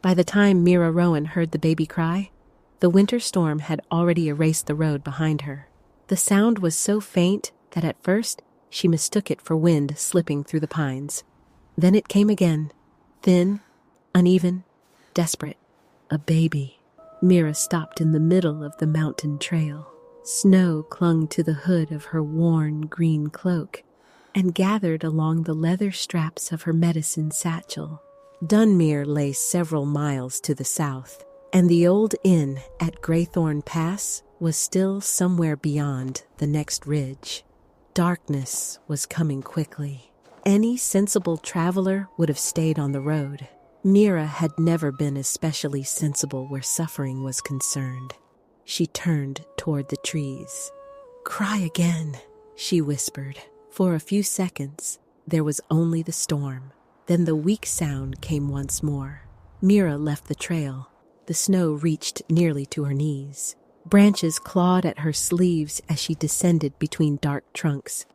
By the time Mira Rowan heard the baby cry, the winter storm had already erased the road behind her. The sound was so faint that at first she mistook it for wind slipping through the pines. Then it came again, thin, uneven, desperate. A baby. Mira stopped in the middle of the mountain trail. Snow clung to the hood of her worn green cloak and gathered along the leather straps of her medicine satchel. Dunmere lay several miles to the south, and the old inn at Greythorn Pass was still somewhere beyond the next ridge. Darkness was coming quickly. Any sensible traveler would have stayed on the road. Mira had never been especially sensible where suffering was concerned. She turned toward the trees. "Cry again," she whispered. For a few seconds, there was only the storm. Then the weak sound came once more. Mira left the trail. The snow reached nearly to her knees. Branches clawed at her sleeves as she descended between dark trunks,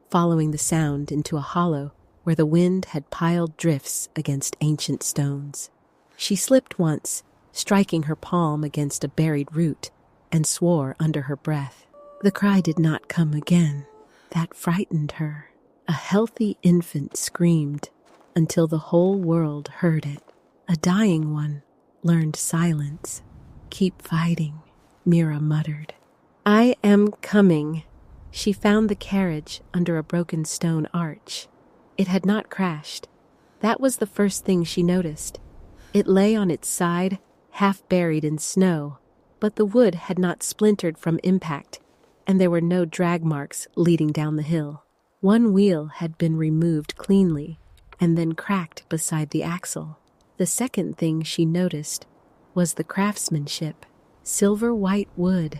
following the sound into a hollow where the wind had piled drifts against ancient stones. She slipped once, striking her palm against a buried root, and swore under her breath. The cry did not come again. That frightened her. A healthy infant screamed until the whole world heard it. A dying one learned silence. "Keep fighting," Mira muttered. "I am coming." She found the carriage under a broken stone arch. It had not crashed. That was the first thing she noticed. It lay on its side, half buried in snow, but the wood had not splintered from impact, and there were no drag marks leading down the hill. One wheel had been removed cleanly and then cracked beside the axle. The second thing she noticed was the craftsmanship. Silver white wood,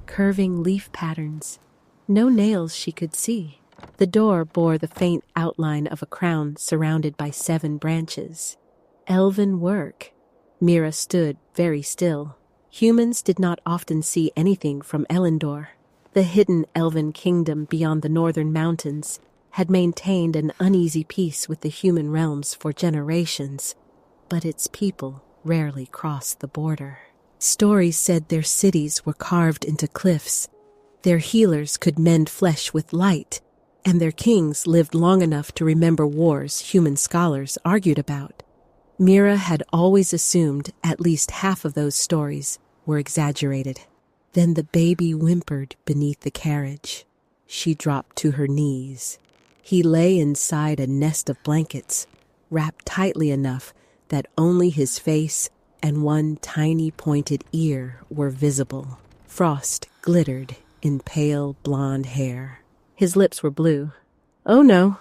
curving leaf patterns. No nails she could see. The door bore the faint outline of a crown surrounded by 7 branches. Elven work. Mira stood very still. Humans did not often see anything from Eryndel. The hidden Elven kingdom beyond the northern mountains had maintained an uneasy peace with the human realms for generations, but its people rarely crossed the border. Stories said their cities were carved into cliffs, their healers could mend flesh with light, and their kings lived long enough to remember wars human scholars argued about. Mira had always assumed at least half of those stories were exaggerated. Then the baby whimpered beneath the carriage. She dropped to her knees. He lay inside a nest of blankets, wrapped tightly enough that only his face and one tiny pointed ear were visible. Frost glittered in pale blonde hair. His lips were blue. "Oh no."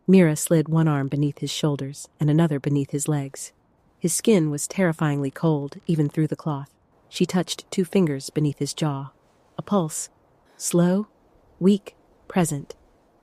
Mira slid one arm beneath his shoulders and another beneath his legs. His skin was terrifyingly cold, even through the cloth. She touched 2 fingers beneath his jaw. A pulse. Slow, weak, present.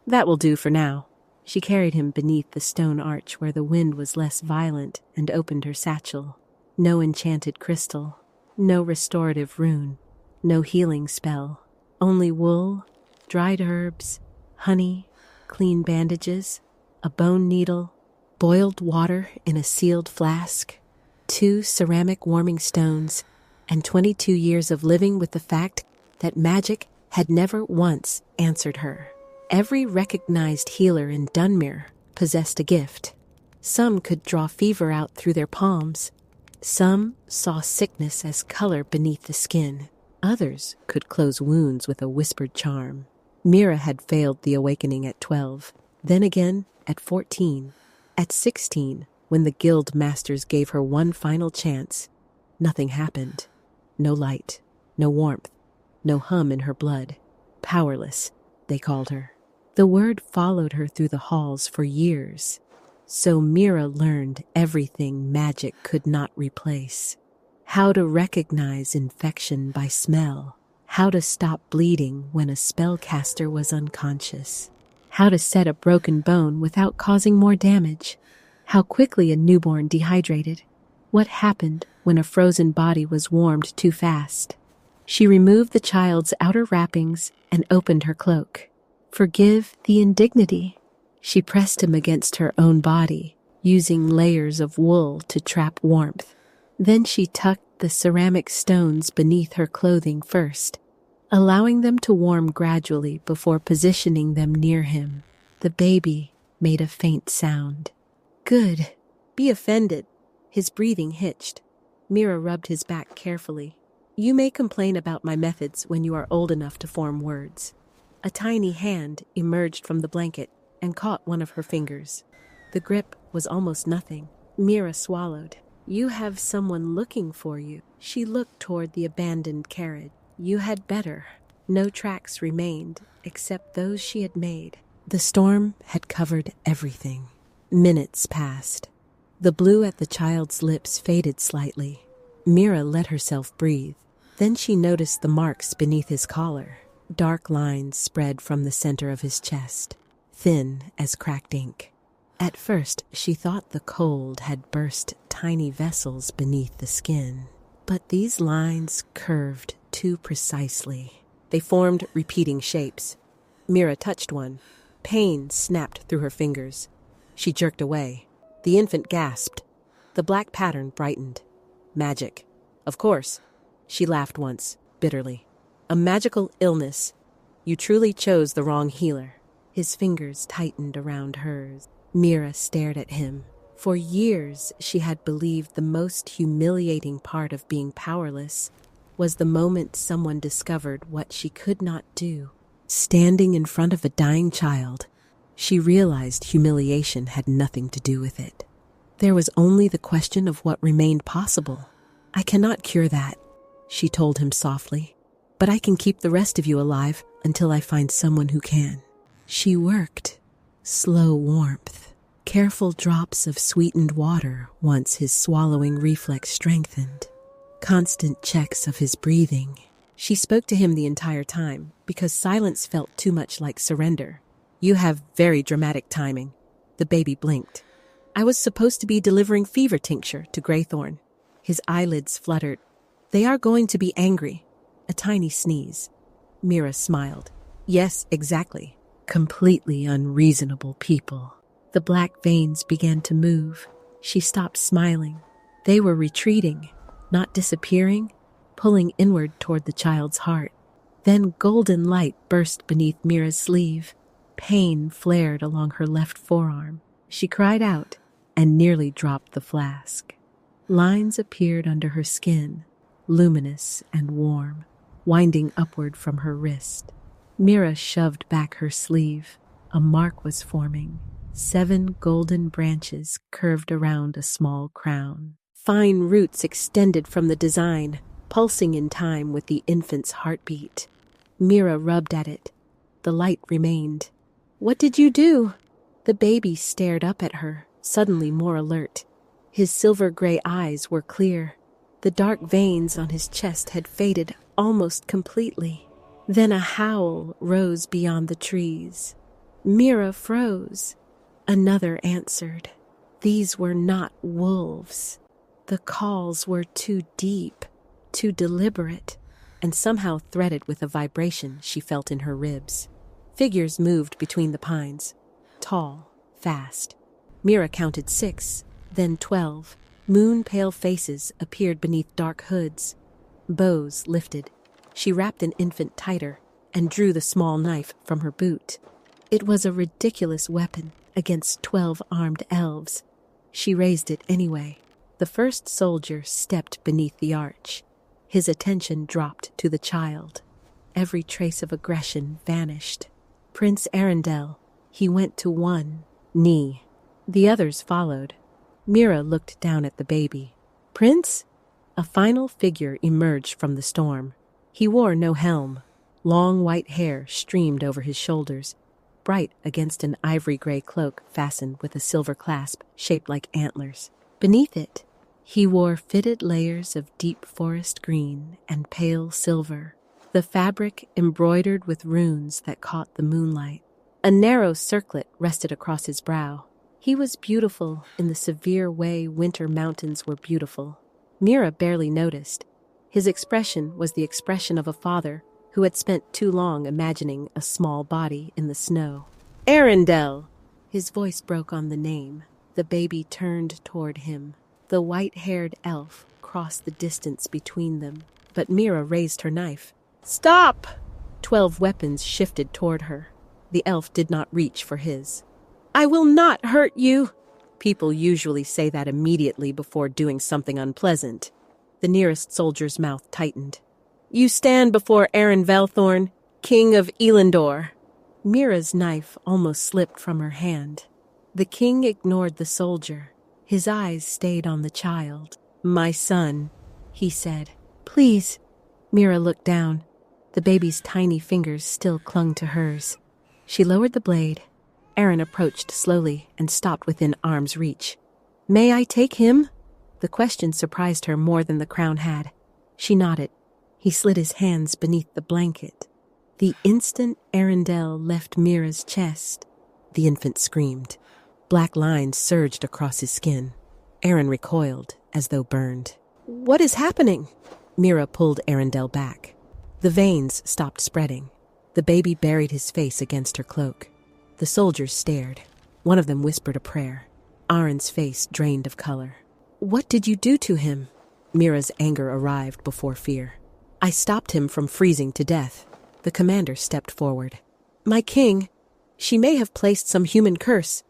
That will do for now. She carried him beneath the stone arch where the wind was less violent and opened her satchel. No enchanted crystal, no restorative rune, no healing spell. Only wool, dried herbs, honey, clean bandages, a bone needle, boiled water in a sealed flask, 2 ceramic warming stones, and 22 years of living with the fact that magic had never once answered her. Every recognized healer in Dunmere possessed a gift. Some could draw fever out through their palms. Some saw sickness as color beneath the skin. Others could close wounds with a whispered charm. Mira had failed the awakening at 12, then again at 14. At 16, when the guild masters gave her one final chance, nothing happened. No light, no warmth, no hum in her blood. Powerless, they called her. The word followed her through the halls for years. So Mira learned everything magic could not replace. How to recognize infection by smell. How to stop bleeding when a spellcaster was unconscious. How to set a broken bone without causing more damage. How quickly a newborn dehydrated. What happened when a frozen body was warmed too fast. She removed the child's outer wrappings and opened her cloak. Forgive the indignity. She pressed him against her own body, using layers of wool to trap warmth. Then she tucked the ceramic stones beneath her clothing first, allowing them to warm gradually before positioning them near him. The baby made a faint sound. Good. Be offended. His breathing hitched. Mira rubbed his back carefully. You may complain about my methods when you are old enough to form words. A tiny hand emerged from the blanket and caught one of her fingers. The grip was almost nothing. Mira swallowed. You have someone looking for you. She looked toward the abandoned carriage. You had better. No tracks remained except those she had made. The storm had covered everything. Minutes passed. The blue at the child's lips faded slightly. Mira let herself breathe. Then she noticed the marks beneath his collar. Dark lines spread from the center of his chest, thin as cracked ink. At first, she thought the cold had burst tiny vessels beneath the skin. But these lines curved too precisely. They formed repeating shapes. Mira touched one. Pain snapped through her fingers. She jerked away. The infant gasped. The black pattern brightened. Magic. Of course. She laughed once, bitterly. A magical illness. You truly chose the wrong healer. His fingers tightened around hers. Mira stared at him. For years, she had believed the most humiliating part of being powerless was the moment someone discovered what she could not do. Standing in front of a dying child, she realized humiliation had nothing to do with it. There was only the question of what remained possible. I cannot cure that, she told him softly, but I can keep the rest of you alive until I find someone who can. She worked. Slow warmth. Careful drops of sweetened water once his swallowing reflex strengthened. Constant checks of his breathing. She spoke to him the entire time because silence felt too much like surrender. You have very dramatic timing. The baby blinked. I was supposed to be delivering fever tincture to Greythorn. His eyelids fluttered. They are going to be angry. A tiny sneeze. Mira smiled. Yes, exactly. Completely unreasonable people. The black veins began to move. She stopped smiling. They were retreating, not disappearing, pulling inward toward the child's heart. Then golden light burst beneath Mira's sleeve. Pain flared along her left forearm. She cried out and nearly dropped the flask. Lines appeared under her skin, luminous and warm, winding upward from her wrist. Mira shoved back her sleeve. A mark was forming. 7 golden branches curved around a small crown. Fine roots extended from the design, pulsing in time with the infant's heartbeat. Mira rubbed at it. The light remained. What did you do? The baby stared up at her, suddenly more alert. His silver-gray eyes were clear. The dark veins on his chest had faded almost completely. Then a howl rose beyond the trees. Mira froze. Another answered. These were not wolves. The calls were too deep, too deliberate, and somehow threaded with a vibration she felt in her ribs. Figures moved between the pines, tall, fast. Mira counted 6, then 12. Moon-pale faces appeared beneath dark hoods. Bows lifted. She wrapped an infant tighter and drew the small knife from her boot. It was a ridiculous weapon against 12 armed elves. She raised it anyway. The first soldier stepped beneath the arch. His attention dropped to the child. Every trace of aggression vanished. Prince Eryndel. He went to one knee. The others followed. Mira looked down at the baby. Prince? A final figure emerged from the storm. He wore no helm. Long white hair streamed over his shoulders, bright against an ivory-gray cloak fastened with a silver clasp shaped like antlers. Beneath it, he wore fitted layers of deep forest green and pale silver, the fabric embroidered with runes that caught the moonlight. A narrow circlet rested across his brow. He was beautiful in the severe way winter mountains were beautiful. Mira barely noticed. His expression was the expression of a father who had spent too long imagining a small body in the snow. Eryndel! His voice broke on the name. The baby turned toward him. The white-haired elf across the distance between them, but Mira raised her knife. "Stop!" 12 weapons shifted toward her. The elf did not reach for his. "I will not hurt you." People usually say that immediately before doing something unpleasant. The nearest soldier's mouth tightened. "You stand before Aren Vaelthorne, King of Elendor." Mira's knife almost slipped from her hand. The king ignored the soldier. His eyes stayed on the child. "My son," he said. "Please." Mira looked down. The baby's tiny fingers still clung to hers. She lowered the blade. Aren approached slowly and stopped within arm's reach. "May I take him?" The question surprised her more than the crown had. She nodded. He slid his hands beneath the blanket. The instant Eryndel left Mira's chest, the infant screamed. Black lines surged across his skin. Aren recoiled, as though burned. "What is happening?" Mira pulled Eryndel back. The veins stopped spreading. The baby buried his face against her cloak. The soldiers stared. One of them whispered a prayer. Aren's face drained of color. "What did you do to him?" Mira's anger arrived before fear. "I stopped him from freezing to death." The commander stepped forward. "My king, she may have placed some human curse."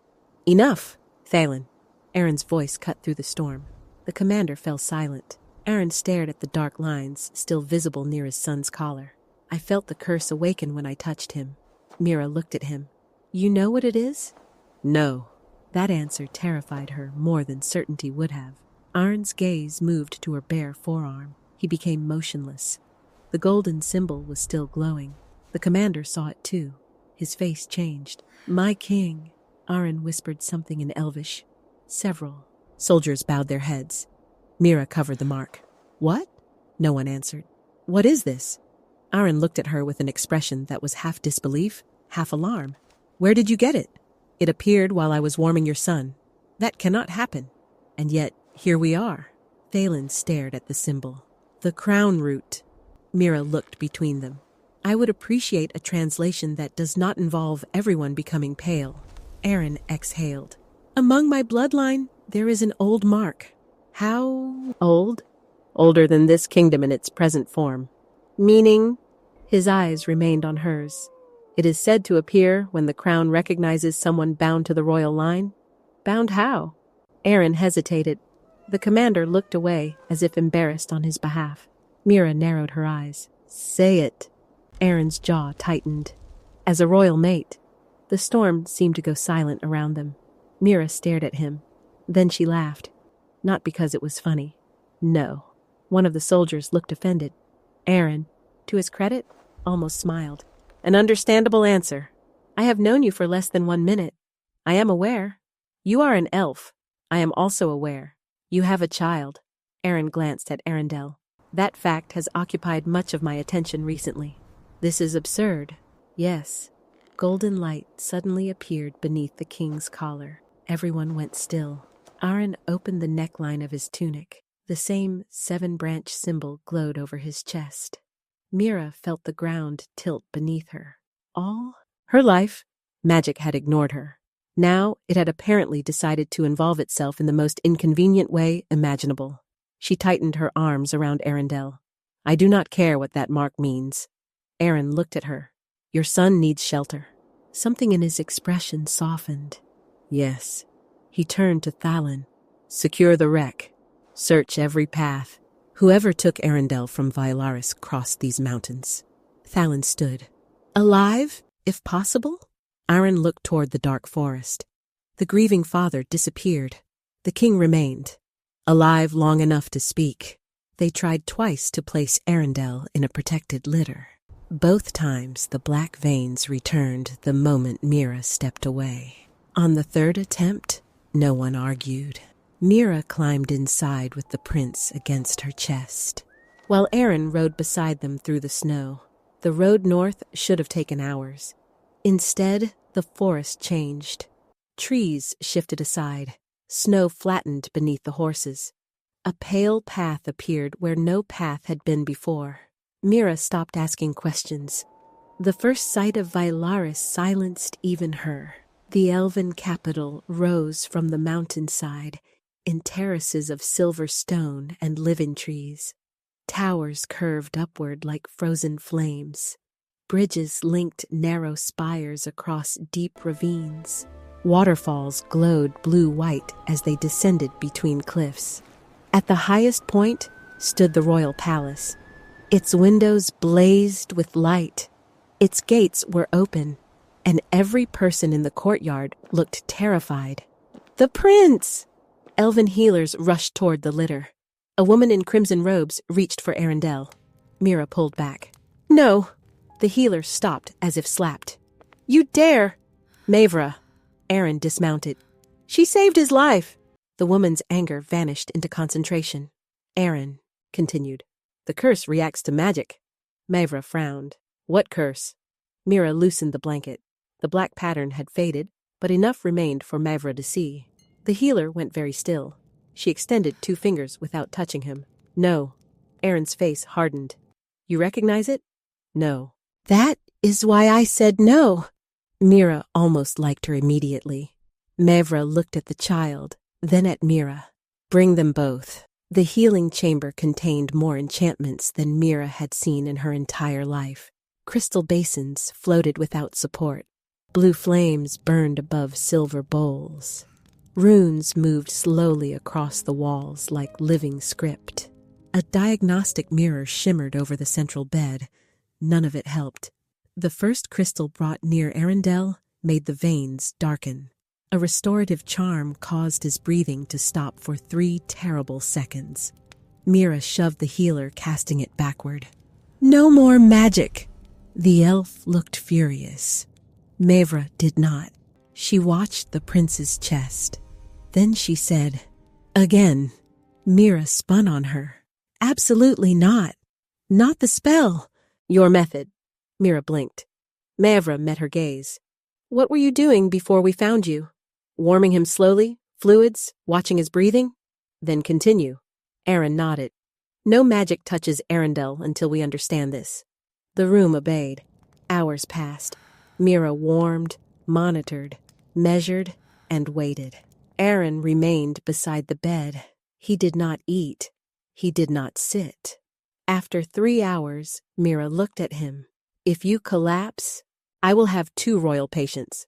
"Enough, Thalen." Aren's voice cut through the storm. The commander fell silent. Aren stared at the dark lines still visible near his son's collar. "I felt the curse awaken when I touched him." Mira looked at him. "You know what it is?" "No." That answer terrified her more than certainty would have. Aren's gaze moved to her bare forearm. He became motionless. The golden symbol was still glowing. The commander saw it too. His face changed. "My king." Aren whispered something in Elvish. Several soldiers bowed their heads. Mira covered the mark. "What?" No one answered. "What is this?" Aren looked at her with an expression that was half disbelief, half alarm. "Where did you get it?" "It appeared while I was warming your son." "That cannot happen." "And yet, here we are." Thalen stared at the symbol. "The Crownroot." Mira looked between them. "I would appreciate a translation that does not involve everyone becoming pale." Aren exhaled. "Among my bloodline, there is an old mark." "How old?" "Older than this kingdom in its present form." "Meaning?" His eyes remained on hers. "It is said to appear when the crown recognizes someone bound to the royal line." "Bound how?" Aren hesitated. The commander looked away, as if embarrassed on his behalf. Mira narrowed her eyes. "Say it." Aren's jaw tightened. "As a royal mate." The storm seemed to go silent around them. Mira stared at him. Then she laughed. Not because it was funny. No. One of the soldiers looked offended. Aren, to his credit, almost smiled. "An understandable answer. I have known you for less than 1 minute. I am aware. You are an elf. I am also aware. You have a child." Aren glanced at Eryndel. "That fact has occupied much of my attention recently." "This is absurd." "Yes." Golden light suddenly appeared beneath the king's collar. Everyone went still. Aren opened the neckline of his tunic. The same 7-branch symbol glowed over his chest. Mira felt the ground tilt beneath her. All her life, magic had ignored her. Now it had apparently decided to involve itself in the most inconvenient way imaginable. She tightened her arms around Eryndel. "I do not care what that mark means." Aren looked at her. "Your son needs shelter." Something in his expression softened. "Yes." He turned to Thalen. "Secure the wreck. Search every path. Whoever took Eryndel from Varis crossed these mountains." Thalen stood. "Alive, if possible?" Aren looked toward the dark forest. The grieving father disappeared. The king remained, alive long enough to speak. They tried twice to place Eryndel in a protected litter. Both times the black veins returned the moment Mira stepped away. On the third attempt, no one argued. Mira climbed inside with the prince against her chest, while Aren rode beside them through the snow. The road north should have taken hours. Instead, the forest changed. Trees shifted aside. Snow flattened beneath the horses. A pale path appeared where no path had been before. Mira stopped asking questions. The first sight of Varis silenced even her. The elven capital rose from the mountainside, in terraces of silver stone and live-in trees. Towers curved upward like frozen flames. Bridges linked narrow spires across deep ravines. Waterfalls glowed blue-white as they descended between cliffs. At the highest point stood the royal palace. Its windows blazed with light. Its gates were open, and every person in the courtyard looked terrified. "The prince!" Elven healers rushed toward the litter. A woman in crimson robes reached for Eryndel. Mira pulled back. "No!" The healer stopped as if slapped. "You dare!" "Mavra!" Aren dismounted. "She saved his life!" The woman's anger vanished into concentration. Aren continued. "The curse reacts to magic." Mavra frowned. "What curse?" Mira loosened the blanket. The black pattern had faded, but enough remained for Mavra to see. The healer went very still. She extended 2 fingers without touching him. "No." Aren's face hardened. "You recognize it?" "No." "That is why I said no." Mira almost liked her immediately. Mavra looked at the child, then at Mira. "Bring them both." The healing chamber contained more enchantments than Mira had seen in her entire life. Crystal basins floated without support. Blue flames burned above silver bowls. Runes moved slowly across the walls like living script. A diagnostic mirror shimmered over the central bed. None of it helped. The first crystal brought near Eryndel made the veins darken. A restorative charm caused his breathing to stop for 3 terrible seconds. Mira shoved the healer, casting it backward. "No more magic!" The elf looked furious. Mavra did not. She watched the prince's chest. Then she said, "Again." Mira spun on her. "Absolutely not. Not the spell." "Your method." Mira blinked. Mavra met her gaze. "What were you doing before we found you? Warming him slowly, fluids, watching his breathing?" "Then continue." Aren nodded. "No magic touches Eryndel until we understand this." The room obeyed. Hours passed. Mira warmed, monitored, measured, and waited. Aren remained beside the bed. He did not eat. He did not sit. After 3 hours, Mira looked at him. "If you collapse, I will have 2 royal patients."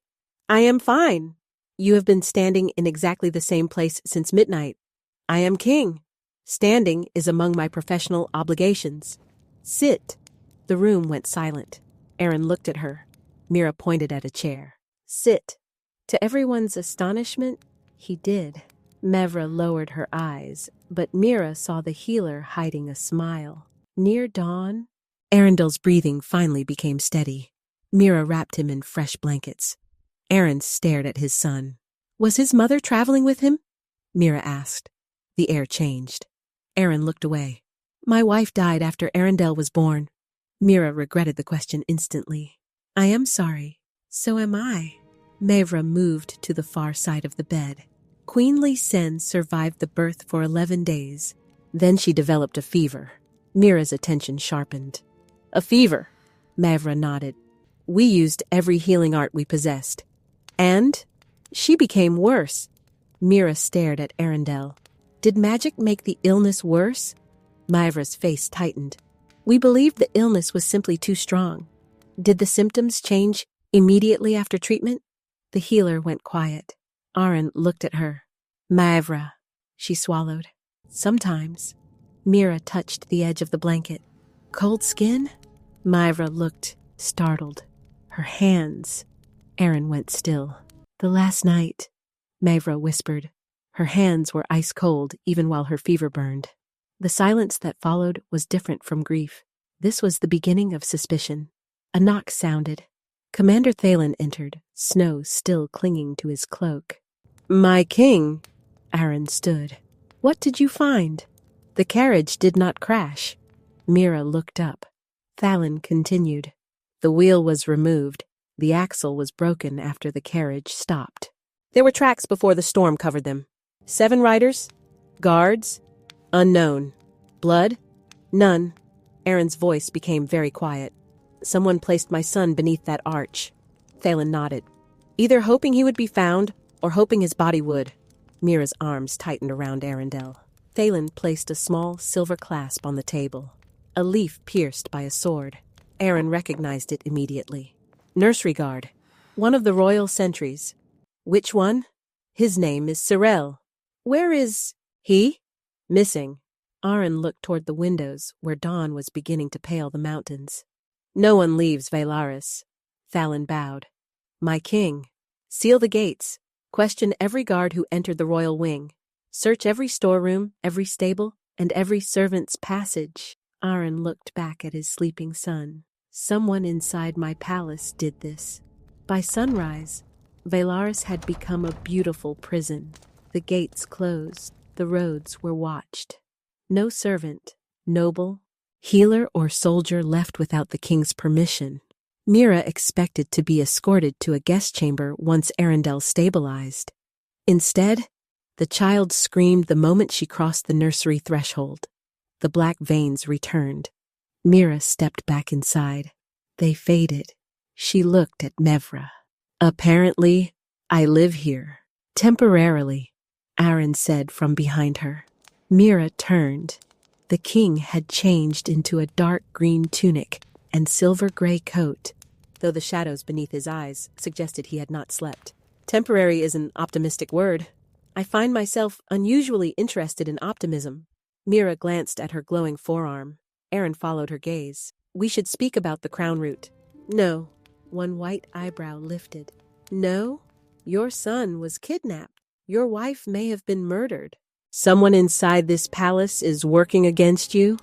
"I am fine." "You have been standing in exactly the same place since midnight." "I am king. Standing is among my professional obligations." "Sit." The room went silent. Aren looked at her. Mira pointed at a chair. "Sit." To everyone's astonishment, he did. Mavra lowered her eyes, but Mira saw the healer hiding a smile. Near dawn, Erendel's breathing finally became steady. Mira wrapped him in fresh blankets. Aren stared at his son. "Was his mother traveling with him?" Mira asked. The air changed. Aren looked away. "My wife died after Eryndel was born." Mira regretted the question instantly. "I am sorry. So am I." Mavra moved to the far side of the bed. Queen Lysen survived the birth for 11 days. Then she developed a fever. Mira's attention sharpened. "A fever?" Mavra nodded. "We used every healing art we possessed. And she became worse." Mira stared at Eryndel. "Did magic make the illness worse?" Mavra's face tightened. "We believed the illness was simply too strong." "Did the symptoms change immediately after treatment?" The healer went quiet. Aren looked at her. "Mavra," she swallowed. "Sometimes." Mira touched the edge of the blanket. "Cold skin?" Mavra looked startled. "Her hands." Aren went still. "The last night," Mavra whispered. Her hands were ice cold even while her fever burned. The silence that followed was different from grief. This was the beginning of suspicion. A knock sounded. Commander Thalen entered, snow still clinging to his cloak. "My king," Aren stood. "What did you find?" "The carriage did not crash." Mira looked up. Thalen continued. "The wheel was removed. The axle was broken after the carriage stopped. There were tracks before the storm covered them. 7 riders? Guards? Unknown. Blood? None." Aren's voice became very quiet. "Someone placed my son beneath that arch." Thalen nodded. "Either hoping he would be found or hoping his body would." Mira's arms tightened around Eryndel. Thalen placed a small silver clasp on the table, a leaf pierced by a sword. Aren recognized it immediately. Nursery guard. One of the royal sentries. Which one? His name is Cyril. Where is he? Missing. Aren looked toward the windows where dawn was beginning to pale the mountains. No one leaves Varis. Thalen bowed. My king. Seal the gates. Question every guard who entered the royal wing. Search every storeroom, every stable, and every servant's passage. Aren looked back at his sleeping son. Someone inside my palace did this. By sunrise, Varis had become a beautiful prison. The gates closed, the roads were watched. No servant, noble, healer, or soldier left without the king's permission. Mira expected to be escorted to a guest chamber once Eryndel stabilized. Instead, the child screamed the moment she crossed the nursery threshold. The black veins returned. Mira stepped back inside. They faded. She looked at Mevra. Apparently, I live here. Temporarily, Aren said from behind her. Mira turned. The king had changed into a dark green tunic and silver-gray coat, though the shadows beneath his eyes suggested he had not slept. Temporary is an optimistic word. I find myself unusually interested in optimism. Mira glanced at her glowing forearm. Aren followed her gaze. We should speak about the Crownroot. No. One white eyebrow lifted. No? Your son was kidnapped. Your wife may have been murdered. Someone inside this palace is working against you?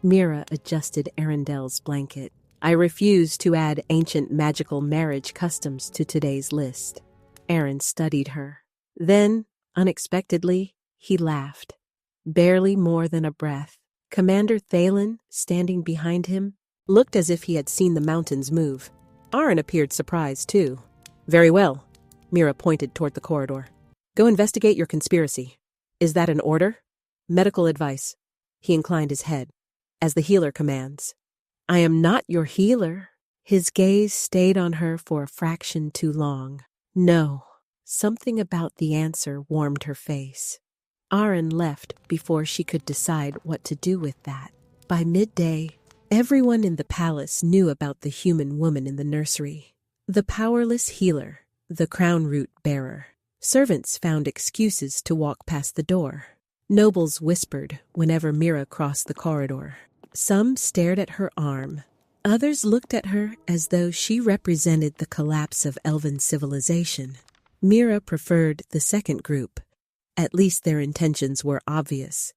Mira adjusted Eryndel's blanket. I refuse to add ancient magical marriage customs to today's list. Aren studied her. Then, unexpectedly, he laughed. Barely more than a breath. Commander Thalen, standing behind him, looked as if he had seen the mountains move. Aren appeared surprised, too. Very well. Mira pointed toward the corridor. Go investigate your conspiracy. Is that an order? Medical advice. He inclined his head. As the healer commands. I am not your healer. His gaze stayed on her for a fraction too long. No. Something about the answer warmed her face. Aren left before she could decide what to do with that. By midday, everyone in the palace knew about the human woman in the nursery. The powerless healer, the Crownroot bearer. Servants found excuses to walk past the door. Nobles whispered whenever Mira crossed the corridor. Some stared at her arm. Others looked at her as though she represented the collapse of Elven civilization. Mira preferred the second group. At least their intentions were obvious.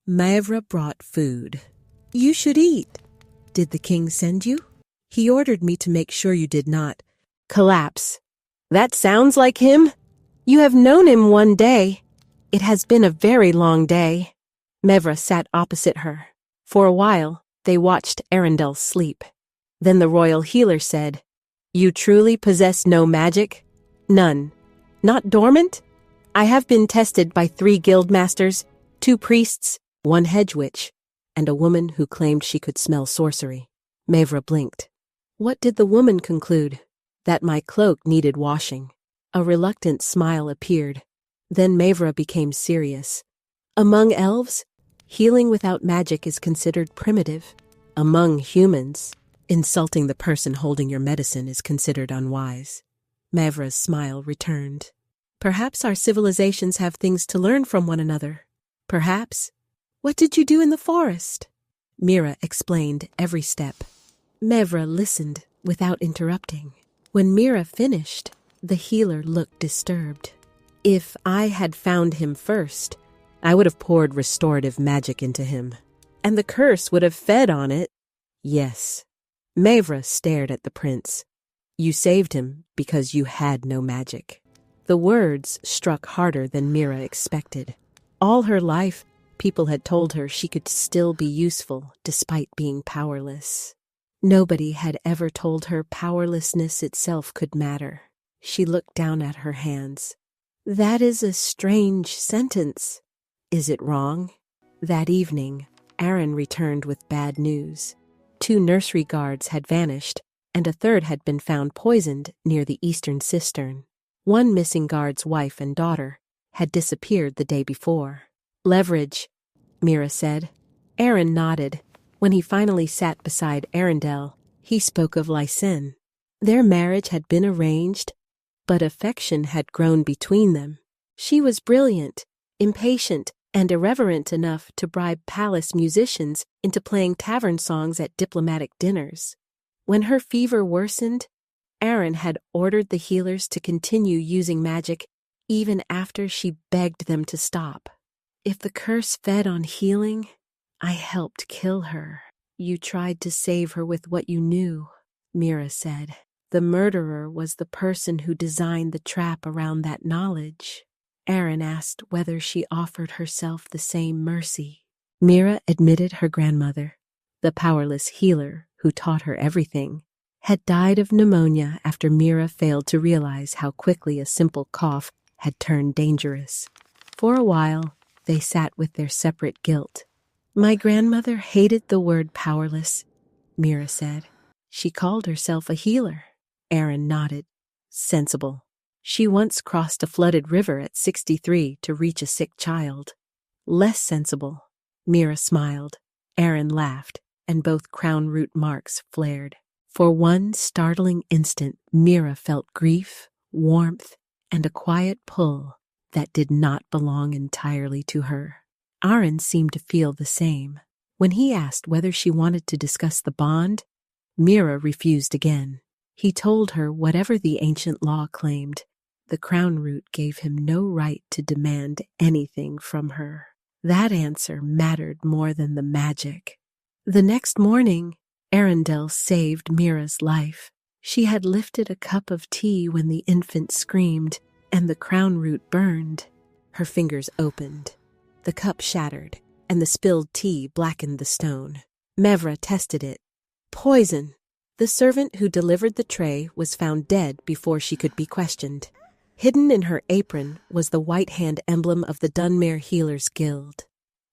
Mevra brought food. You should eat. Did the king send you? He ordered me to make sure you did not collapse. That sounds like him. You have known him one day. It has been a very long day. Mevra sat opposite her. For a while, they watched Eryndel sleep. Then the royal healer said, You truly possess no magic? None. Not dormant? I have been tested by 3 guildmasters, 2 priests, 1 hedge witch, and a woman who claimed she could smell sorcery. Mevra blinked. What did the woman conclude? That my cloak needed washing. A reluctant smile appeared. Then Mevra became serious. Among elves, healing without magic is considered primitive. Among humans, insulting the person holding your medicine is considered unwise. Mevra's smile returned. Perhaps our civilizations have things to learn from one another. Perhaps. What did you do in the forest? Mira explained every step. Mevra listened without interrupting. When Mira finished, the healer looked disturbed. If I had found him first, I would have poured restorative magic into him, and the curse would have fed on it. Yes. Mevra stared at the prince. You saved him because you had no magic. The words struck harder than Mira expected. All her life, people had told her she could still be useful despite being powerless. Nobody had ever told her powerlessness itself could matter. She looked down at her hands. That is a strange sentence. Is it wrong? That evening, Aren returned with bad news. 2 nursery guards had vanished, and a 3rd had been found poisoned near the eastern cistern. 1 missing guard's wife and daughter, had disappeared the day before. Leverage, Mira said. Aren nodded. When he finally sat beside Eryndel, he spoke of Lysen. Their marriage had been arranged, but affection had grown between them. She was brilliant, impatient, and irreverent enough to bribe palace musicians into playing tavern songs at diplomatic dinners. When her fever worsened, Aren had ordered the healers to continue using magic even after she begged them to stop. If the curse fed on healing, I helped kill her. You tried to save her with what you knew, Mira said. The murderer was the person who designed the trap around that knowledge. Aren asked whether she offered herself the same mercy. Mira admitted her grandmother, the powerless healer who taught her everything, had died of pneumonia after Mira failed to realize how quickly a simple cough had turned dangerous. For a while, they sat with their separate guilt. My grandmother hated the word powerless, Mira said. She called herself a healer. Aren nodded. Sensible. She once crossed a flooded river at 63 to reach a sick child. Less sensible. Mira smiled. Aren laughed, and both Crownroot marks flared. For one startling instant, Mira felt grief, warmth, and a quiet pull that did not belong entirely to her. Aren seemed to feel the same. When he asked whether she wanted to discuss the bond, Mira refused again. He told her whatever the ancient law claimed, the Crownroot gave him no right to demand anything from her. That answer mattered more than the magic. The next morning, Eryndel saved Mira's life. She had lifted a cup of tea when the infant screamed, and the Crownroot burned. Her fingers opened. The cup shattered, and the spilled tea blackened the stone. Mevra tested it. Poison! The servant who delivered the tray was found dead before she could be questioned. Hidden in her apron was the white hand emblem of the Dunmere Healers Guild.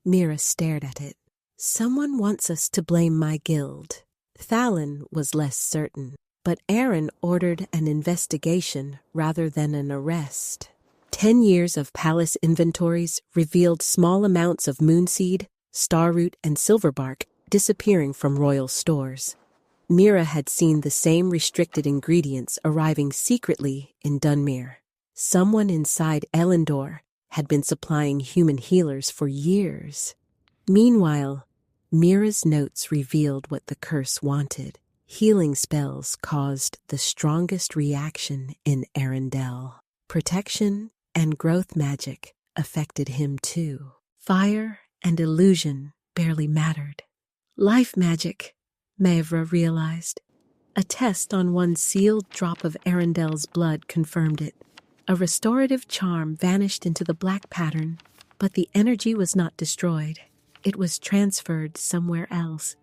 Mira stared at it. Someone wants us to blame my guild. Thalen was less certain, but Aren ordered an investigation rather than an arrest. 10 years of palace inventories revealed small amounts of moonseed, starroot, and silverbark disappearing from royal stores. Mira had seen the same restricted ingredients arriving secretly in Dunmere. Someone inside Eryndel had been supplying human healers for years. Meanwhile, Mira's notes revealed what the curse wanted. Healing spells caused the strongest reaction in Eryndel. Protection and growth magic affected him too. Fire and illusion barely mattered. Life magic, Mevra realized. A test on one sealed drop of Eryndel's blood confirmed it. A restorative charm vanished into the black pattern, but the energy was not destroyed. It was transferred somewhere else.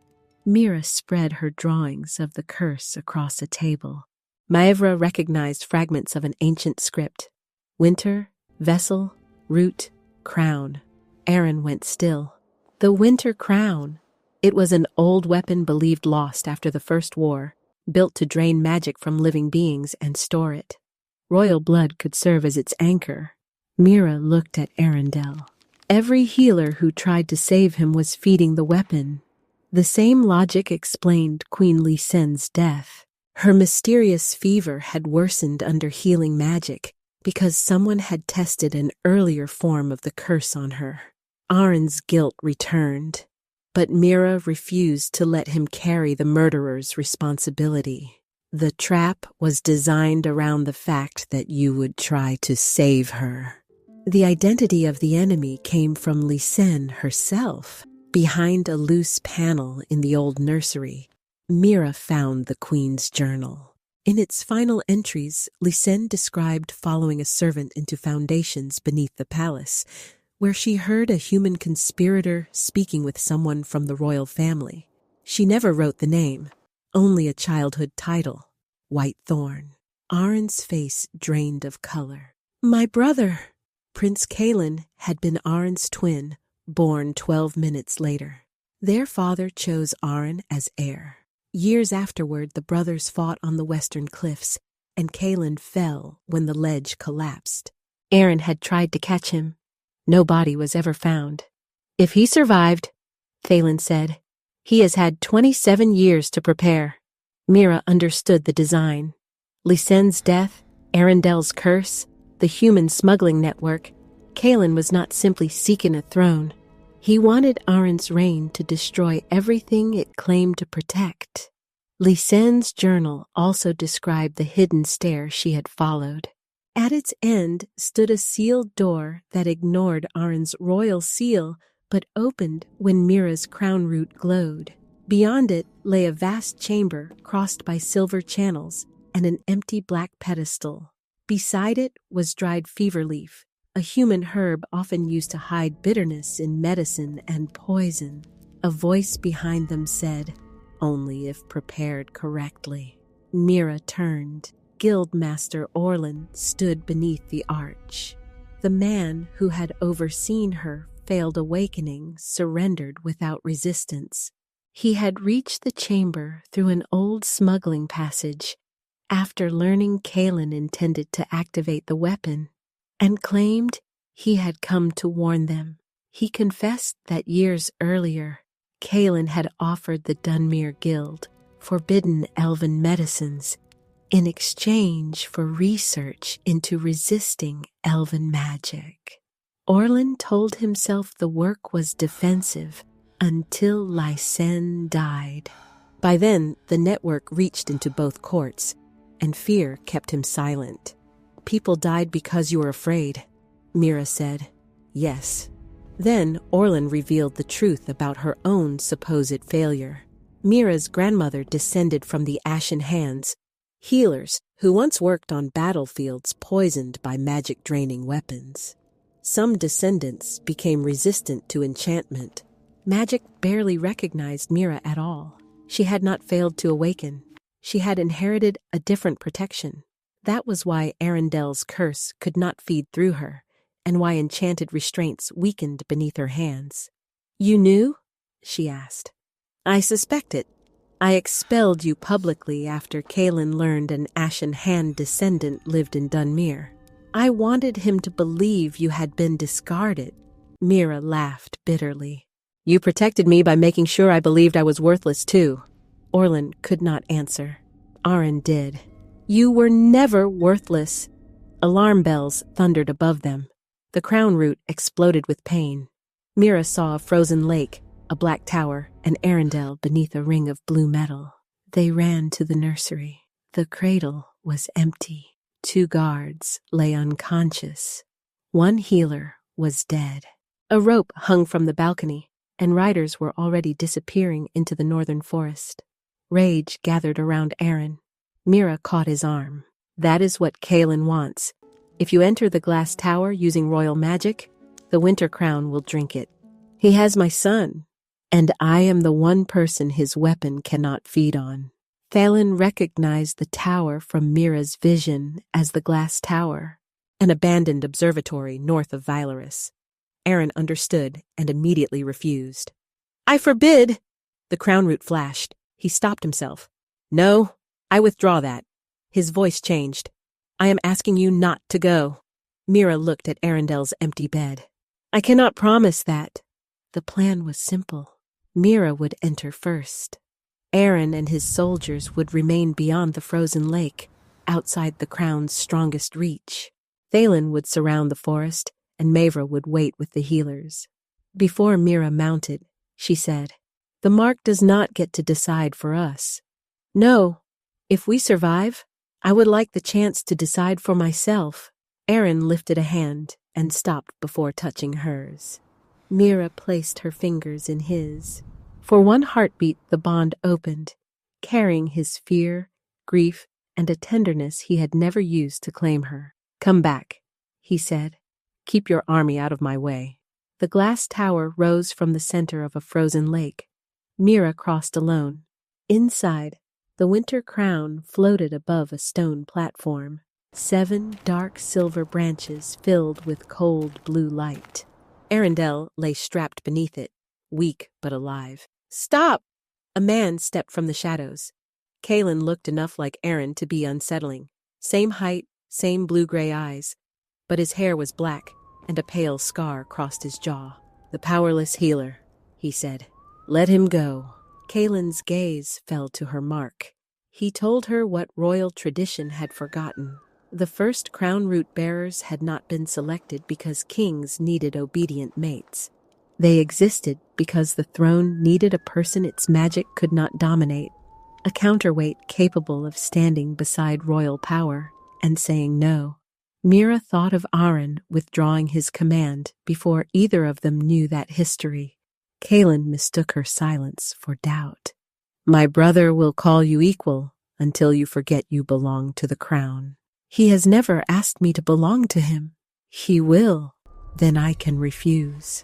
Mira spread her drawings of the curse across a table. Mevra recognized fragments of an ancient script. Winter, vessel, root, crown. Aren went still. The winter crown. It was an old weapon believed lost after the First War, built to drain magic from living beings and store it. Royal blood could serve as its anchor. Mira looked at Eryndel. Every healer who tried to save him was feeding the weapon. The same logic explained Queen Lysen's death. Her mysterious fever had worsened under healing magic because someone had tested an earlier form of the curse on her. Aren's guilt returned, but Mira refused to let him carry the murderer's responsibility. The trap was designed around the fact that you would try to save her. The identity of the enemy came from Lysen herself. Behind a loose panel in the old nursery, Mira found the Queen's journal. In its final entries, Lysen described following a servant into foundations beneath the palace, where she heard a human conspirator speaking with someone from the royal family. She never wrote the name, only a childhood title, White Thorn. Aren's face drained of color. My brother! Prince Calen had been Aren's twin, born 12 minutes later. Their father chose Aren as heir. Years afterward, the brothers fought on the western cliffs, and Calen fell when the ledge collapsed. Aren had tried to catch him. No body was ever found. If he survived, Thalen said, he has had 27 years to prepare. Mira understood the design. Lysenne's death, Erendel's curse, the human smuggling network. Kaelin was not simply seeking a throne. He wanted Aren's reign to destroy everything it claimed to protect. Lysenne's journal also described the hidden stair she had followed. At its end stood a sealed door that ignored Aren's royal seal but opened when Mira's crownroot glowed. Beyond it lay a vast chamber crossed by silver channels and an empty black pedestal. Beside it was dried fever leaf, a human herb often used to hide bitterness in medicine and poison. A voice behind them said, "Only if prepared correctly." Mira turned. Guildmaster Orlin stood beneath the arch. The man who had overseen her failed awakening surrendered without resistance. He had reached the chamber through an old smuggling passage after learning Kaelin intended to activate the weapon, and claimed he had come to warn them. He confessed that years earlier, Kaelin had offered the Dunmere Guild forbidden elven medicines in exchange for research into resisting elven magic. Orlin told himself the work was defensive until Lysenne died. By then, the network reached into both courts, and fear kept him silent. "People died because you were afraid," Mira said. "Yes." Then Orlin revealed the truth about her own supposed failure. Mira's grandmother descended from the Ashen Hands, healers who once worked on battlefields poisoned by magic-draining weapons. Some descendants became resistant to enchantment. Magic barely recognized Mira at all. She had not failed to awaken. She had inherited a different protection. That was why Erendel's curse could not feed through her, and why enchanted restraints weakened beneath her hands. "You knew?" she asked. "I suspect it. I expelled you publicly after Kaelin learned an Ashen Hand descendant lived in Dunmere. I wanted him to believe you had been discarded." Mira laughed bitterly. "You protected me by making sure I believed I was worthless too." Orlin could not answer. Aren did. "You were never worthless." Alarm bells thundered above them. The Crownroot exploded with pain. Mira saw a frozen lake, a black tower, and Eryndel beneath a ring of blue metal. They ran to the nursery. The cradle was empty. 2 guards lay unconscious. 1 healer was dead. A rope hung from the balcony, and riders were already disappearing into the northern forest. Rage gathered around Aren. Mira caught his arm. "That is what Kaelin wants. If you enter the glass tower using royal magic, the Winter Crown will drink it. He has my son, and I am the one person his weapon cannot feed on." Thalen recognized the tower from Mira's vision as the glass tower, an abandoned observatory north of Varis. Aren understood and immediately refused. "I forbid!" The Crownroot flashed. He stopped himself. "No, I withdraw that." His voice changed. "I am asking you not to go." Mira looked at Erendel's empty bed. "I cannot promise that." The plan was simple. Mira would enter first. Aren and his soldiers would remain beyond the frozen lake, outside the crown's strongest reach. Thalen would surround the forest, and Mavra would wait with the healers. Before Mira mounted, she said, "The mark does not get to decide for us. No, if we survive, I would like the chance to decide for myself." Aren lifted a hand and stopped before touching hers. Mira placed her fingers in his. For one heartbeat, the bond opened, carrying his fear, grief, and a tenderness he had never used to claim her. "Come back," he said. "Keep your army out of my way." The glass tower rose from the center of a frozen lake. Mira crossed alone. Inside, the Winter Crown floated above a stone platform. 7 dark silver branches filled with cold blue light. Eryndel lay strapped beneath it, weak but alive. "Stop!" A man stepped from the shadows. Kaelin looked enough like Aren to be unsettling. Same height, same blue-gray eyes. but his hair was black, and a pale scar crossed his jaw. "The powerless healer," he said. "Let him go." Kaelin's gaze fell to her mark. He told her what royal tradition had forgotten. The first Crownroot bearers had not been selected because kings needed obedient mates. They existed because the throne needed a person its magic could not dominate, a counterweight capable of standing beside royal power and saying no. Mira thought of Aren withdrawing his command before either of them knew that history. Kaelin mistook her silence for doubt. "My brother will call you equal until you forget you belong to the crown." "He has never asked me to belong to him." "He will. Then I can refuse."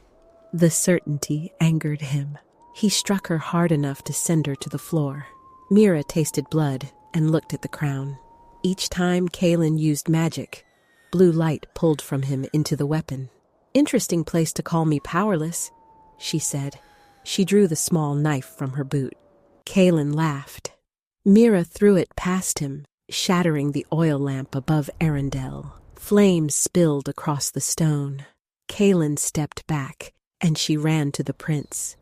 The certainty angered him. He struck her hard enough to send her to the floor. Mira tasted blood and looked at the crown. Each time Kaelin used magic, blue light pulled from him into the weapon. "Interesting place to call me powerless," she said. She drew the small knife from her boot. Kaelin laughed. Mira threw it past him, shattering the oil lamp above Eryndel. Flames spilled across the stone. Kaelin stepped back, and she ran to the prince.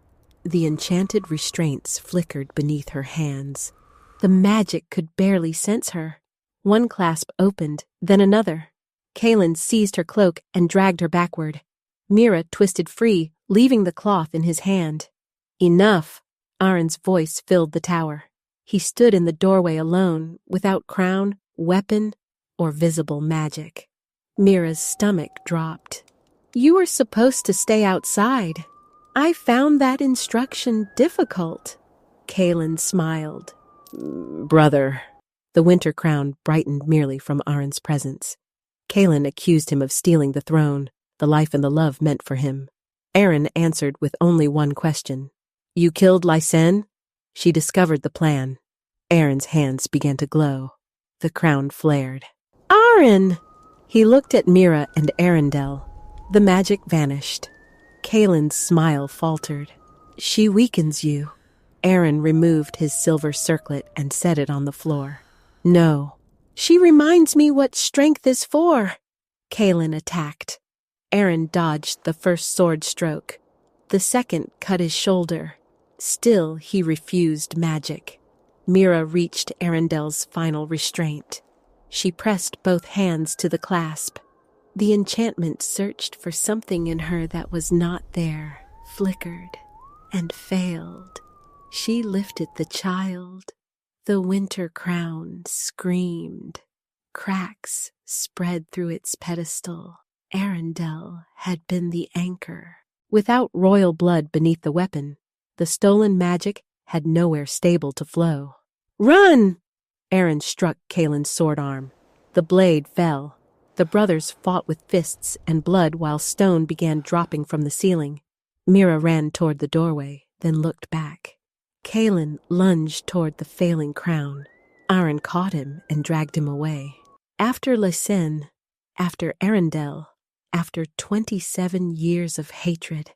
The enchanted restraints flickered beneath her hands. The magic could barely sense her. One clasp opened, then another. Kaelin seized her cloak and dragged her backward. Mira twisted free, leaving the cloth in his hand. "Enough!" Aren's voice filled the tower. He stood in the doorway alone, without crown, weapon, or visible magic. Mira's stomach dropped. "You were supposed to stay outside. I found that instruction difficult." Kaelin smiled. "Brother." The winter crown brightened merely from Aren's presence. Kaelin accused him of stealing the throne, the life and the love meant for him. Aren answered with only one question. "You killed Lysen?" She discovered the plan. Aren's hands began to glow. The crown flared. "Aren!" He looked at Mira and Eryndel. The magic vanished. Kaelin's smile faltered. "She weakens you." Aren removed his silver circlet and set it on the floor. "No. She reminds me what strength is for." Kaelin attacked. Aren dodged the first sword stroke. The second cut his shoulder. Still, he refused magic. Mira reached Eryndel's final restraint. She pressed both hands to the clasp. The enchantment searched for something in her that was not there, flickered, and failed. She lifted the child. The winter crown screamed. Cracks spread through its pedestal. Eryndel had been the anchor. Without royal blood beneath the weapon, the stolen magic had nowhere stable to flow. "Run!" Aren struck Kaelin's sword arm. The blade fell. The brothers fought with fists and blood while stone began dropping from the ceiling. Mira ran toward the doorway, then looked back. Kaelin lunged toward the failing crown. Aren caught him and dragged him away. After Lysen, after Eryndel, after 27 years of hatred,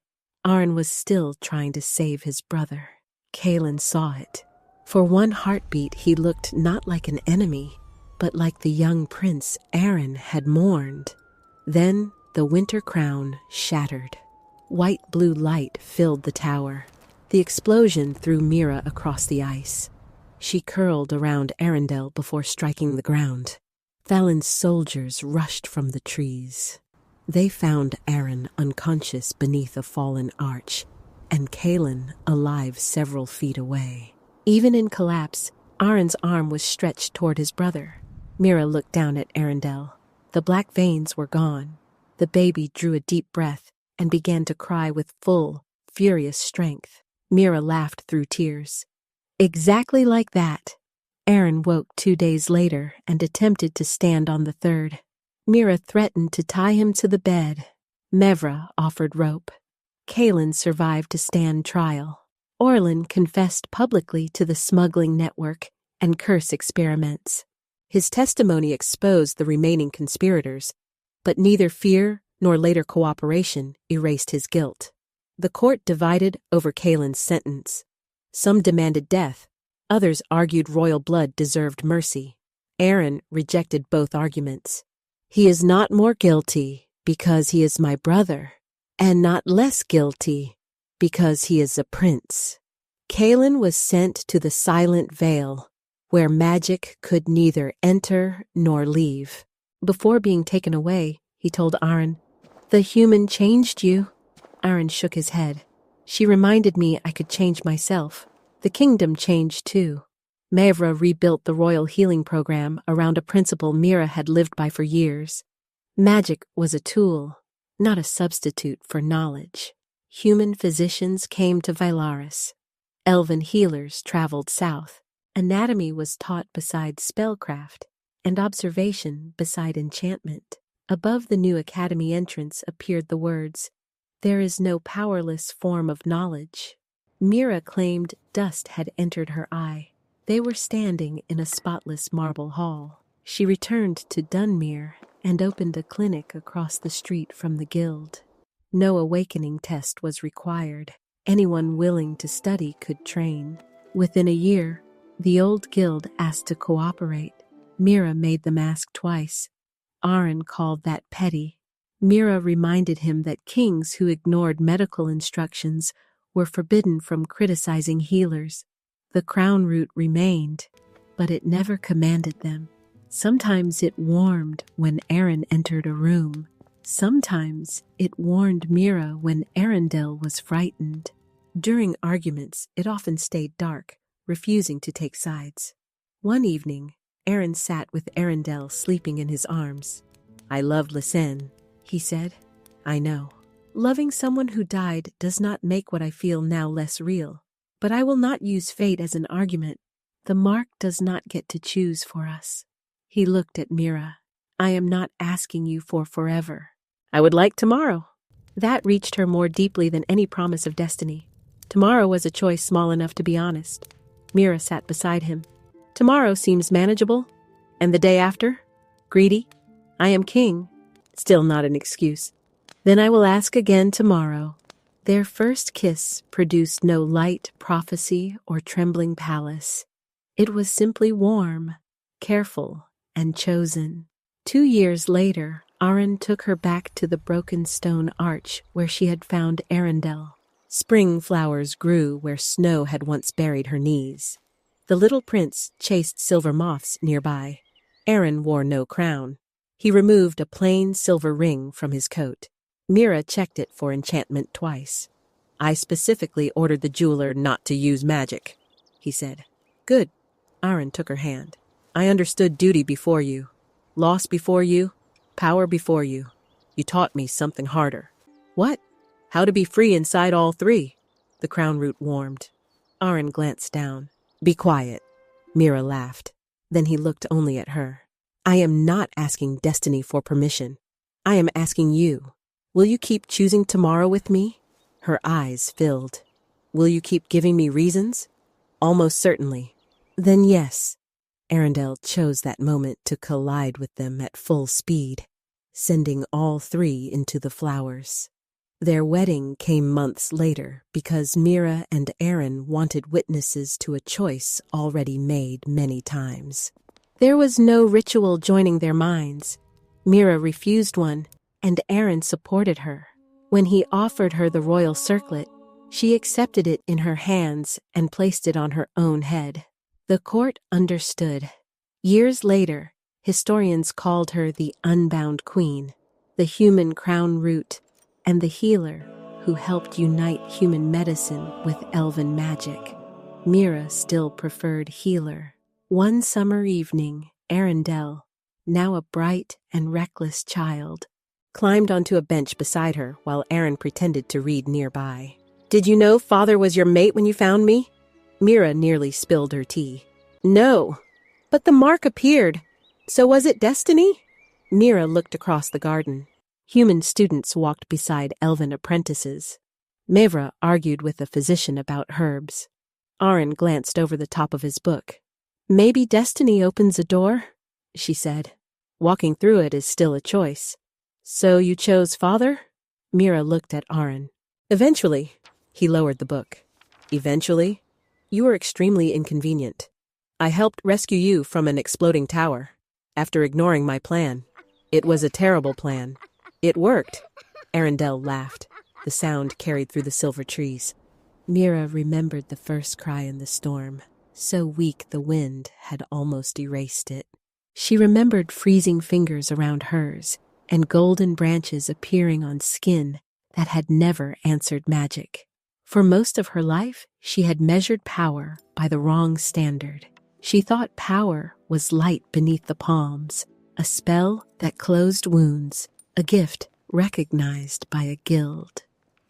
Aren was still trying to save his brother. Kaelin saw it. For one heartbeat, he looked not like an enemy, but like the young prince Aren had mourned. Then the winter crown shattered. White-blue light filled the tower. The explosion threw Mira across the ice. She curled around Eryndel before striking the ground. Valin's soldiers rushed from the trees. They found Aren unconscious beneath a fallen arch, and Kaelin alive several feet away. Even in collapse, Aren's arm was stretched toward his brother. Mira looked down at Eryndel. The black veins were gone. The baby drew a deep breath and began to cry with full, furious strength. Mira laughed through tears. Exactly like that. Aren woke 2 days later and attempted to stand on the third. Mira threatened to tie him to the bed. Mevra offered rope. Kaelin survived to stand trial. Orlin confessed publicly to the smuggling network and curse experiments. His testimony exposed the remaining conspirators, but neither fear nor later cooperation erased his guilt. The court divided over Kaelin's sentence. Some demanded death. Others argued royal blood deserved mercy. Aren rejected both arguments. He is not more guilty because he is my brother, and not less guilty because he is a prince. Kaelin was sent to the Silent Vale, where magic could neither enter nor leave. Before being taken away, he told Aren, "The human changed you." Aren shook his head. "She reminded me I could change myself. The kingdom changed too." Mira rebuilt the royal healing program around a principle Mira had lived by for years. Magic was a tool, not a substitute for knowledge. Human physicians came to Varis. Elven healers traveled south. Anatomy was taught beside spellcraft, and observation beside enchantment. Above the new academy entrance appeared the words, "There is no powerless form of knowledge." Mira claimed dust had entered her eye. They were standing in a spotless marble hall. She returned to Dunmere and opened a clinic across the street from the guild. No awakening test was required. Anyone willing to study could train. Within a year, the old guild asked to cooperate. Mira made them ask twice. Aren called that petty. Mira reminded him that kings who ignored medical instructions were forbidden from criticizing healers. The Crownroot remained, but it never commanded them. Sometimes it warmed when Aren entered a room. Sometimes it warned Mira when Eryndel was frightened. During arguments, it often stayed dark, refusing to take sides. One evening, Aren sat with Eryndel sleeping in his arms. "I loved Lysanne," he said. "I know. Loving someone who died does not make what I feel now less real. But I will not use fate as an argument. The mark does not get to choose for us." He looked at Mira. "I am not asking you for forever. I would like tomorrow." That reached her more deeply than any promise of destiny. Tomorrow was a choice small enough to be honest. Mira sat beside him. "Tomorrow seems manageable. And the day after? Greedy? I am king. Still not an excuse. Then I will ask again tomorrow." Their first kiss produced no light prophecy or trembling palace. It was simply warm, careful, and chosen. 2 years later, Aren took her back to the broken stone arch where she had found Eryndel. Spring flowers grew where snow had once buried her knees. The little prince chased silver moths nearby. Aren wore no crown. He removed a plain silver ring from his coat. Mira checked it for enchantment twice. "I specifically ordered the jeweler not to use magic," he said. "Good." Aren took her hand. "I understood duty before you, loss before you, power before you. You taught me something harder." "What?" "How to be free inside all three." The Crownroot warmed. Aren glanced down. "Be quiet." Mira laughed. Then he looked only at her. "I am not asking destiny for permission. I am asking you. Will you keep choosing tomorrow with me?" Her eyes filled. "Will you keep giving me reasons?" "Almost certainly." "Then yes." Eryndel chose that moment to collide with them at full speed, sending all three into the flowers. Their wedding came months later because Mira and Aren wanted witnesses to a choice already made many times. There was no ritual joining their minds. Mira refused one, and Aren supported her. When he offered her the royal circlet, she accepted it in her hands and placed it on her own head. The court understood. Years later, historians called her the Unbound Queen, the human Crownroot, and the healer who helped unite human medicine with elven magic. Mira still preferred healer. One summer evening, Eryndel, now a bright and reckless child, climbed onto a bench beside her while Aren pretended to read nearby. "Did you know father was your mate when you found me?" Mira nearly spilled her tea. "No, but the mark appeared. So was it destiny?" Mira looked across the garden. Human students walked beside elven apprentices. Mira argued with a physician about herbs. Aren glanced over the top of his book. "Maybe destiny opens a door," she said. "Walking through it is still a choice." "So you chose father?" Mira looked at Aren. "Eventually." He lowered the book. "Eventually? You were extremely inconvenient. I helped rescue you from an exploding tower, after ignoring my plan. It was a terrible plan. It worked. Eryndel laughed. The sound carried through the silver trees. Mira remembered the first cry in the storm. So weak the wind had almost erased it. She remembered freezing fingers around hers and golden branches appearing on skin that had never answered magic. For most of her life, she had measured power by the wrong standard. She thought power was light beneath the palms, a spell that closed wounds, a gift recognized by a guild.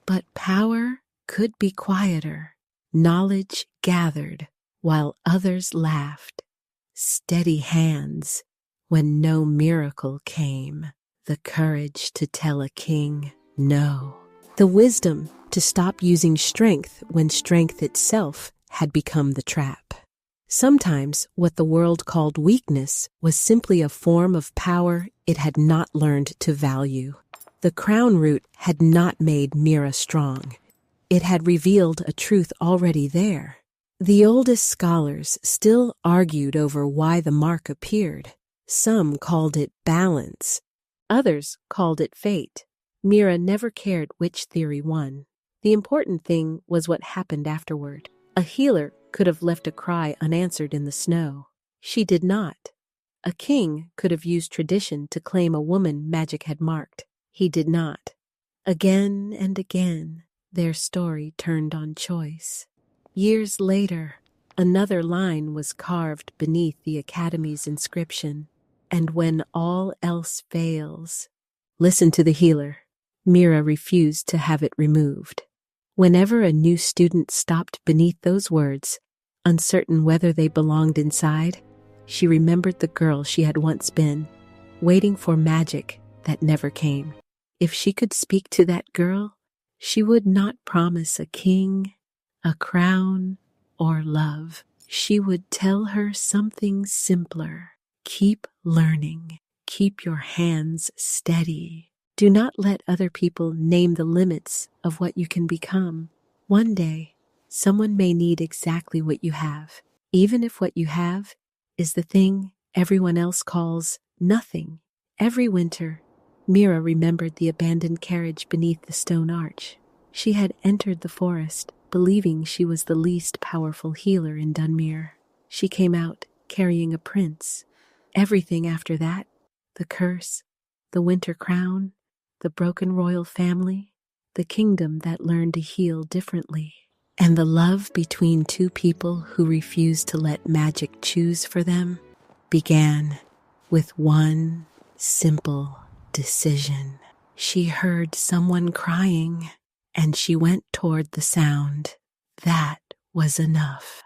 But power could be quieter, knowledge gathered while others laughed, steady hands when no miracle came, the courage to tell a king no, the wisdom to stop using strength when strength itself had become the trap. Sometimes what the world called weakness was simply a form of power it had not learned to value. The Crownroot had not made Mira strong. It had revealed a truth already there. The oldest scholars still argued over why the mark appeared. Some called it balance. Others called it fate. Mira never cared which theory won. The important thing was what happened afterward. A healer could have left a cry unanswered in the snow. She did not. A king could have used tradition to claim a woman magic had marked. He did not. Again and again, their story turned on choice. Years later, another line was carved beneath the Academy's inscription. And when all else fails, listen to the healer. Mira refused to have it removed. Whenever a new student stopped beneath those words, uncertain whether they belonged inside, she remembered the girl she had once been, waiting for magic that never came. If she could speak to that girl, she would not promise a king, a crown, or love. She would tell her something simpler. Keep learning. Keep your hands steady. Do not let other people name the limits of what you can become. One day, someone may need exactly what you have, even if what you have is the thing everyone else calls nothing. Every winter, Mira remembered the abandoned carriage beneath the stone arch. She had entered the forest, believing she was the least powerful healer in Dunmere. She came out carrying a prince. Everything after that, the curse, the winter crown, the broken royal family, the kingdom that learned to heal differently, and the love between two people who refused to let magic choose for them, began with one simple decision. She heard someone crying, and she went toward the sound. That was enough.